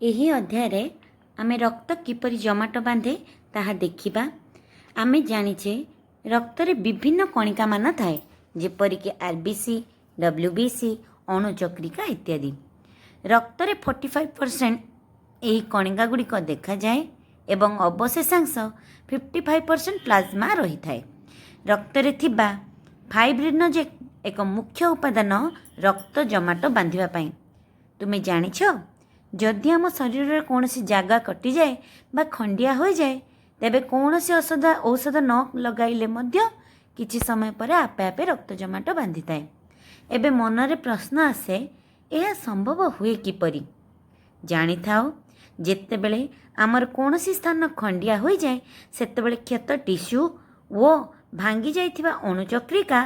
ଏହି ଅଧ୍ୟାୟରେ ଆମେ ରକ୍ତ କିପରି ଜମାଟ ବାନ୍ଧେ ତାହା ଦେଖିବା। ଆମେ ଜାଣିଛେ ରକ୍ତରେ ବିଭିନ୍ନ କଣିକାମାନ ଥାଏ, ଯେପରିକି ଆର୍ବିସି, ଡବ୍ଲ୍ୟୁବିସି, ଅଣୁଚକ୍ରିକା ଇତ୍ୟାଦି। ରକ୍ତରେ 45% ଏହି କଣିକା ଗୁଡ଼ିକ ଦେଖାଯାଏ ଏବଂ ଅବଶେଷାଂଶ 55% ପ୍ଲାଜମା ରହିଥାଏ। ରକ୍ତରେ ଥିବା ଫାଇବ୍ରିନୋଜେନ୍ ଏକ ମୁଖ୍ୟ ଉପାଦାନ ରକ୍ତ ଜମାଟ ବାନ୍ଧିବା ପାଇଁ। ତୁମେ ଜାଣିଛ, ଯଦି ଆମ ଶରୀରରେ କୌଣସି ଜାଗା କଟିଯାଏ ବା ଖଣ୍ଡିଆ ହୋଇଯାଏ, ତେବେ କୌଣସି ଔଷଧ ନ ଲଗାଇଲେ ମଧ୍ୟ କିଛି ସମୟ ପରେ ଆପେ ଆପେ ରକ୍ତ ଜମାଟ ବାନ୍ଧିଥାଏ। ଏବେ ମନରେ ପ୍ରଶ୍ନ ଆସେ, ଏହା ସମ୍ଭବ ହୁଏ କିପରି? ଜାଣିଥାଅ, ଯେତେବେଳେ ଆମର କୌଣସି ସ୍ଥାନ ଖଣ୍ଡିଆ ହୋଇଯାଏ, ସେତେବେଳେ କ୍ଷତ ଟିସ୍ୟୁ ଓ ଭାଙ୍ଗି ଯାଇଥିବା ଅଣୁଚକ୍ରିକା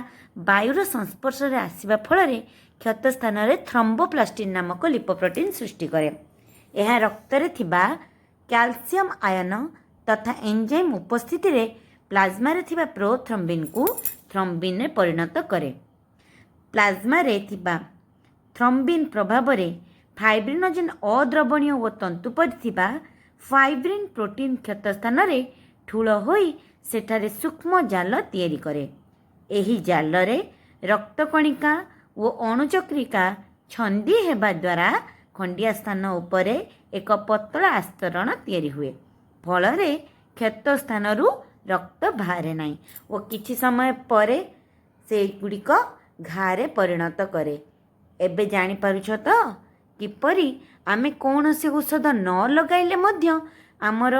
ବାୟୁର ସଂସ୍ପର୍ଶରେ ଆସିବା ଫଳରେ କ୍ଷତ ସ୍ଥାନରେ ଥ୍ରୋମ୍ବୋପ୍ଲାଷ୍ଟିନ୍ ନାମକ ଲିପୋପ୍ରୋଟିନ୍ ସୃଷ୍ଟି କରେ। ଏହା ରକ୍ତରେ ଥିବା କ୍ୟାଲସିୟମ ଆୟନ ତଥା ଏନ୍ଜାଇମ୍ ଉପସ୍ଥିତିରେ ପ୍ଲାଜମାରେ ଥିବା ପ୍ରୋଥ୍ରୋମ୍ବିନ୍କୁ ଥ୍ରୋମ୍ବିନରେ ପରିଣତ କରେ। ପ୍ଲାଜମାରେ ଥିବା ଥ୍ରୋମ୍ବିନ୍ ପ୍ରଭାବରେ ଫାଇବ୍ରିନୋଜେନ୍ ଅଦ୍ରବଣୀୟ ଓ ତନ୍ତୁ ପରି ଥିବା ଫାଇବ୍ରିନ୍ ପ୍ରୋଟିନ୍ କ୍ଷତ ସ୍ଥାନରେ ଠୁଳ ହୋଇ ସେଠାରେ ସୂକ୍ଷ୍ମ ଜାଲ ତିଆରି କରେ। ଏହି ଜାଲରେ ରକ୍ତକଣିକା ଓ ଅଣୁଚକ୍ରିକା ଛନ୍ଦି ହେବା ଦ୍ୱାରା ଖଣ୍ଡିଆ ସ୍ଥାନ ଉପରେ ଏକ ପତଳା ଆସ୍ତରଣ ତିଆରି ହୁଏ। ଫଳରେ କ୍ଷତ ସ୍ଥାନରୁ ରକ୍ତ ବାହାରେ ନାହିଁ ଓ କିଛି ସମୟ ପରେ ସେଗୁଡ଼ିକ ଘାରେ ପରିଣତ କରେ। ଏବେ ଜାଣିପାରୁଛ ତ କିପରି ଆମେ କୌଣସି ଔଷଧ ନ ଲଗାଇଲେ ମଧ୍ୟ ଆମର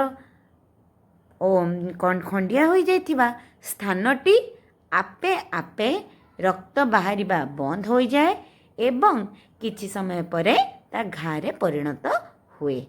ଖଣ୍ଡିଆ ହୋଇଯାଇଥିବା ସ୍ଥାନଟି ଆପେ ଆପେ ରକ୍ତ ବାହାରିବା ବନ୍ଦ ହୋଇଯାଏ ଏବଂ କିଛି ସମୟ ପରେ ତା ଘାରେ ପରିଣତ ହୁଏ।